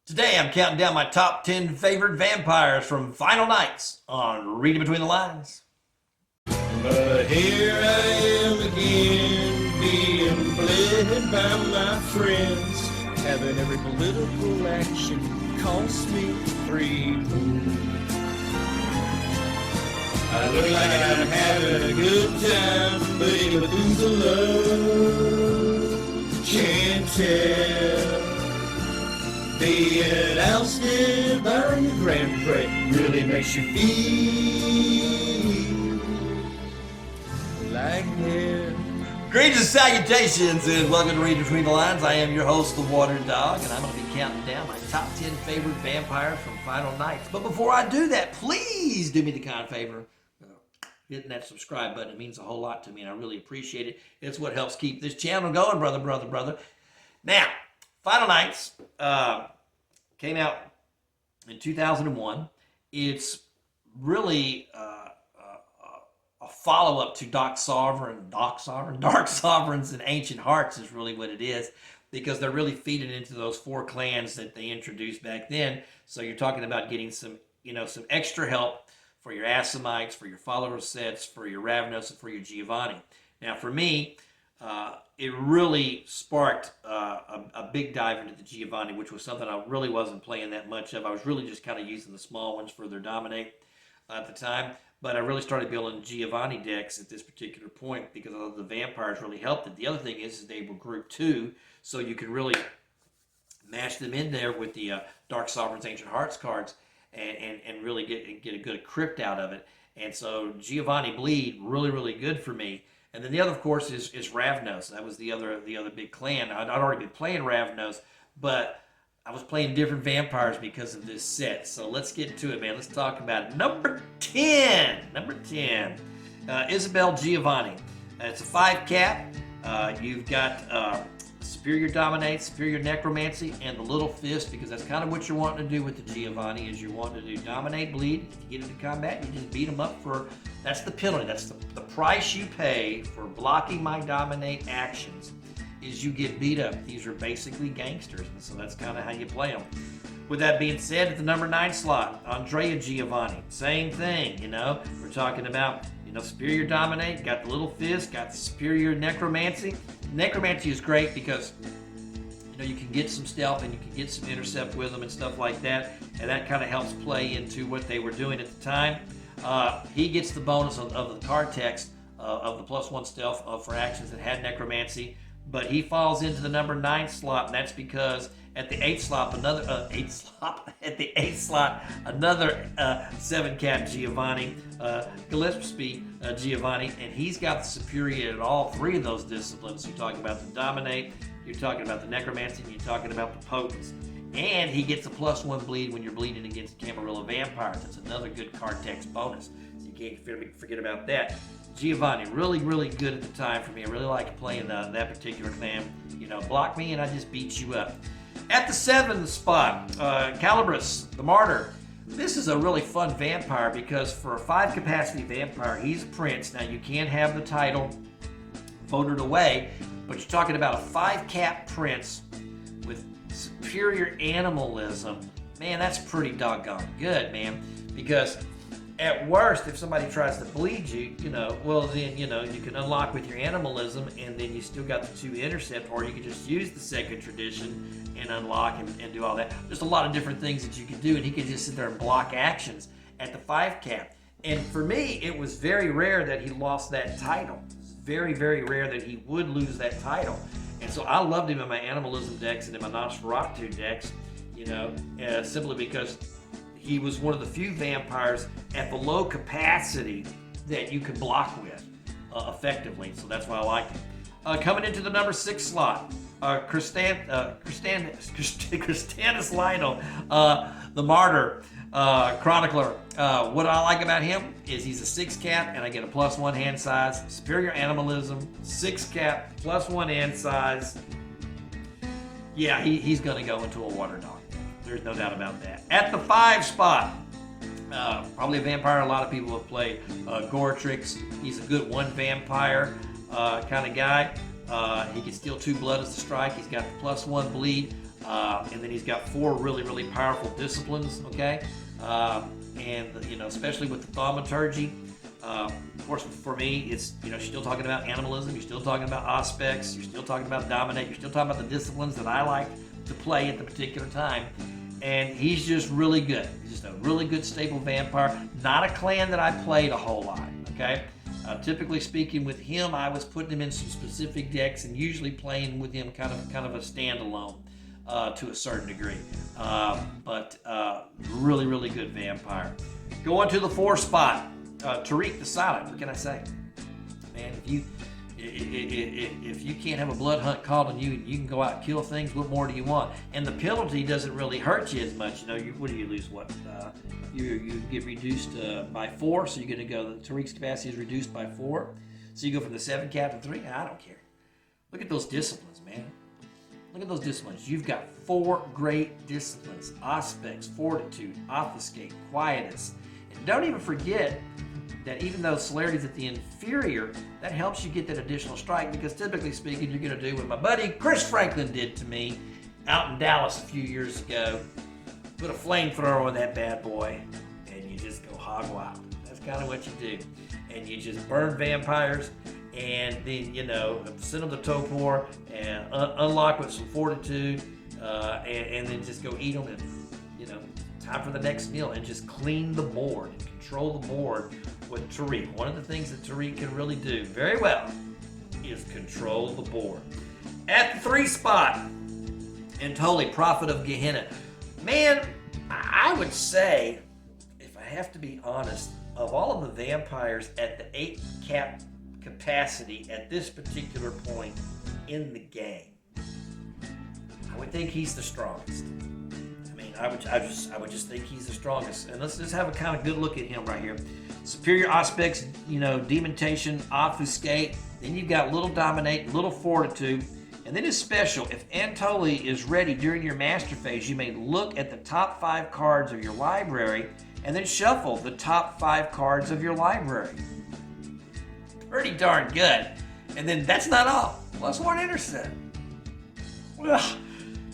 Today I'm counting down my top 10 favorite vampires from Final Nights on Reading Between the Lines. But here I am again, being bled by my friends, having every political action cost me free. I look like I'm having a good time, but even through the love can't tell. Being ousted by your grand prey really makes you feel like hell. Greetings and salutations, and welcome to Reading Between the Lines. I am your host, the waterdog, and I'm going to be counting down my top 10 favorite vampires from Final Nights. But before I do that, please do me the kind favor. Hitting that subscribe button. It means a whole lot to me, and I really appreciate it. It's what helps keep this channel going, brother. Now, Final Nights came out in 2001. It's really a follow-up to Dark Sovereigns and Ancient Hearts is really what it is, because they're really feeding into those four clans that they introduced back then. So you're talking about getting some extra help for your Assamites, for your follower sets, for your Ravnos, and for your Giovanni. Now, for me, it really sparked a big dive into the Giovanni, which was something I really wasn't playing that much of. I was really just kind of using the small ones for their dominate at the time. But I really started building Giovanni decks at this particular point because the vampires really helped it. The other thing is they were group 2, so you could really mash them in there with the Dark Sovereigns, Ancient Hearts cards and really get a good crypt out of it. And so Giovanni Bleed, really good for me. And then the other, of course, is Ravnos. That was the other big clan. I'd already been playing Ravnos, but I was playing different vampires because of this set. So let's get to it, man. Let's talk about it. Number 10, Isabel Giovanni. It's a 5 cap. You've got Superior Dominate, Superior Necromancy, and the Little Fist, because that's kind of what you're wanting to do with the Giovanni, is you're wanting to do Dominate, Bleed. If you get into combat, you just beat them up for, that's the penalty. That's the price you pay for blocking my Dominate actions, is you get beat up. These are basically gangsters, and so that's kind of how you play them. With that being said, at the number 9 slot, Andrea Giovanni. Same thing, We're talking about, Superior Dominate, got the Little Fist, got the Superior Necromancy. Necromancy is great because, you can get some stealth and you can get some intercept with them and stuff like that, and that kind of helps play into what they were doing at the time. He gets the bonus of the card text of the +1 stealth for actions that had Necromancy, but he falls into the number 9 slot, and that's because at the 8th slot, another 7 cap Giovanni, Gillespie Giovanni, and he's got the superior at all 3 of those disciplines. You're talking about the Dominate, you're talking about the Necromancy, and you're talking about the Potence. And he gets a +1 bleed when you're bleeding against Camarilla vampires. That's another good card text bonus, so you can't forget about that. Giovanni, really good at the time for me. I really like playing that particular clan. Block me and I just beat you up. At the 7th spot, Calibris, the Martyr. This is a really fun vampire because for a 5 capacity vampire, he's a prince. Now, you can't have the title voted away, but you're talking about a 5 cap prince with superior animalism. Man, that's pretty doggone good, man. Because at worst, if somebody tries to bleed you, well then, you can unlock with your animalism, and then you still got the 2 intercept, or you can just use the second tradition and unlock and do all that. There's a lot of different things that you can do, and he could just sit there and block actions at the 5 cap. And for me, it was very rare that he lost that title. It's very rare that he would lose that title. And so I loved him in my animalism decks and in my Nosferatu decks, simply because he was one of the few vampires at the low capacity that you could block with effectively. So that's why I liked him. Coming into the number 6 slot, Christianus Lionel, the Martyr Chronicler. What I like about him is he's a 6 cap, and I get a +1 hand size. Superior Animalism, 6 cap, +1 hand size. Yeah, he's going to go into a water dog. There's no doubt about that. At the 5 spot, probably a vampire a lot of people have played, Goretrix. He's a good 1 vampire kind of guy. He can steal 2 blood as a strike. He's got the +1 bleed. And then he's got 4 really, really powerful disciplines, okay? And, you know, especially with the thaumaturgy, of course, for me, it's, you know, you're still talking about animalism, you're still talking about aspects, you're still talking about dominate, you're still talking about the disciplines that I like to play at the particular time. And he's just really good. He's just a really good staple vampire. Not a clan that I played a whole lot, okay? Typically speaking, with him, I was putting him in some specific decks and usually playing with him kind of a standalone to a certain degree. But really, really good vampire. Going to the 4 spot, Tariq the Silent. What can I say? Man, if you can't have a blood hunt called on you and you can go out and kill things, what more do you want? And the penalty doesn't really hurt you as much. You know, what do you lose? What? You get reduced by 4, so you're going to go, the Tariq's capacity is reduced by 4. So you go from the 7 cap to 3? I don't care. Look at those disciplines, man. Look at those disciplines. You've got 4 great disciplines: aspects, fortitude, obfuscate, quietus. And don't even forget that even though celerity's at the inferior, that helps you get that additional strike, because typically speaking, you're going to do what my buddy Chris Franklin did to me out in Dallas a few years ago. Put a flamethrower on that bad boy, and you just go hog wild. That's kind of what you do. And you just burn vampires, and then, you know, send them to Topor, and unlock with some fortitude, and then just go eat them, and, you know, time for the next meal, and just clean the board and control the board with Tariq. One of the things that Tariq can really do very well is control the board. At the 3 spot, Antoli, Prophet of Gehenna. Man, I would say, if I have to be honest, of all of the vampires at the 8 cap capacity at this particular point in the game, I would think he's the strongest. I mean, I would just think he's the strongest. And let's just have a kind of good look at him right here. Superior aspects, you know, demontation, obfuscate. Then you've got little dominate, little fortitude. And then his special, if Antoli is ready during your master phase, you may look at the top 5 cards of your library and then shuffle the top 5 cards of your library. Pretty darn good. And then that's not all. +1 intercept. Well,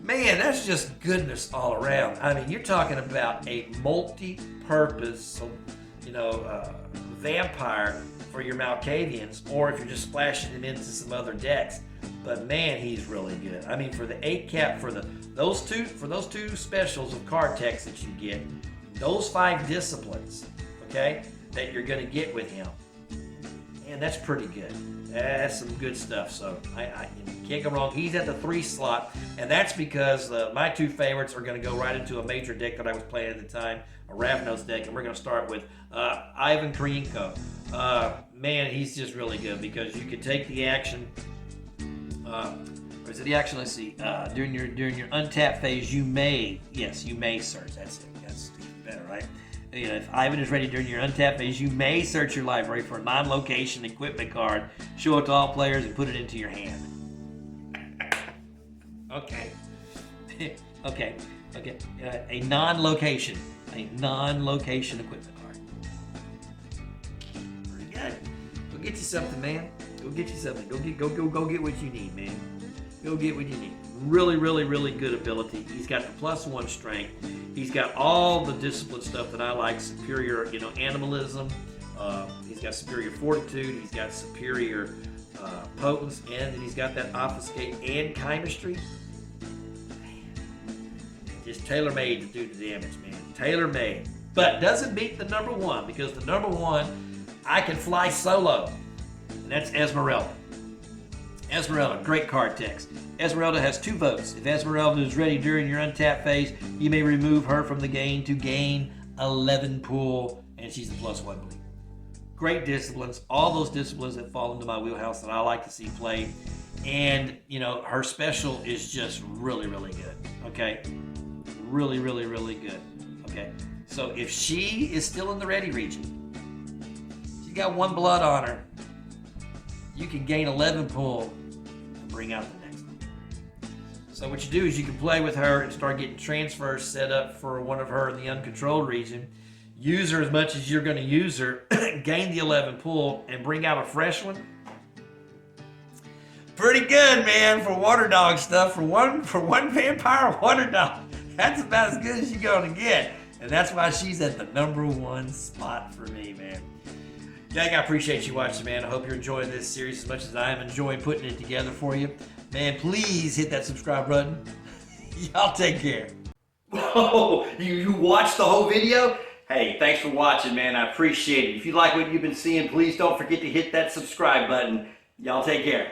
man, that's just goodness all around. I mean, you're talking about a multi-purpose, you know, vampire for your Malkavians, or if you're just splashing them into some other decks. But man, he's really good. I mean, for the 8 cap, for those two specials of card text that you get, those 5 disciplines, okay, that you're going to get with him, and that's pretty good. That's some good stuff. So I can't go wrong. He's at the 3 slot, and that's because my 2 favorites are going to go right into a major deck that I was playing at the time, a Ravnos deck, and we're going to start with Ivan Kryinko. Man, he's just really good because you can take the action. Or is it the action? Let's see. During your untap phase, you may search. That's it. That's better, right? You know, if Ivan is ready during your untap phase, you may search your library for a non-location equipment card, show it to all players, and put it into your hand. Okay. Okay. A non-location equipment card. Pretty good. Go get you something, man. Go get you something. Go get what you need, man. Go get what you need. Really, really, really good ability. He's got the +1 strength. He's got all the discipline stuff that I like. Superior, you know, animalism. He's got superior fortitude. He's got superior potence, and then he's got that obfuscate and chemistry. Man, just tailor-made to do the damage, man. Tailor-made, but doesn't beat the number 1, because the number 1 I can fly solo. That's Esmeralda. Esmeralda, great card text. Esmeralda has 2 votes. If Esmeralda is ready during your untap phase, you may remove her from the game to gain 11 pool, and she's a +1 bleed. Great disciplines, all those disciplines that fall into my wheelhouse that I like to see played. And, you know, her special is just really, really good, okay? Really, really, really good, okay? So if she is still in the ready region, she's got 1 blood on her, you can gain 11 pull and bring out the next one. So what you do is you can play with her and start getting transfers set up for one of her in the uncontrolled region. Use her as much as you're going to use her, gain the 11 pull, and bring out a fresh one. pretty good, man, for water dog stuff. For one vampire water dog, that's about as good as you're gonna get. And that's why she's at the #1 spot for me, man. Gang, I appreciate you watching, man. I hope you're enjoying this series as much as I am enjoying putting it together for you. Man, please hit that subscribe button. Y'all take care. Oh, you watched the whole video? Hey, thanks for watching, man. I appreciate it. If you like what you've been seeing, please don't forget to hit that subscribe button. Y'all take care.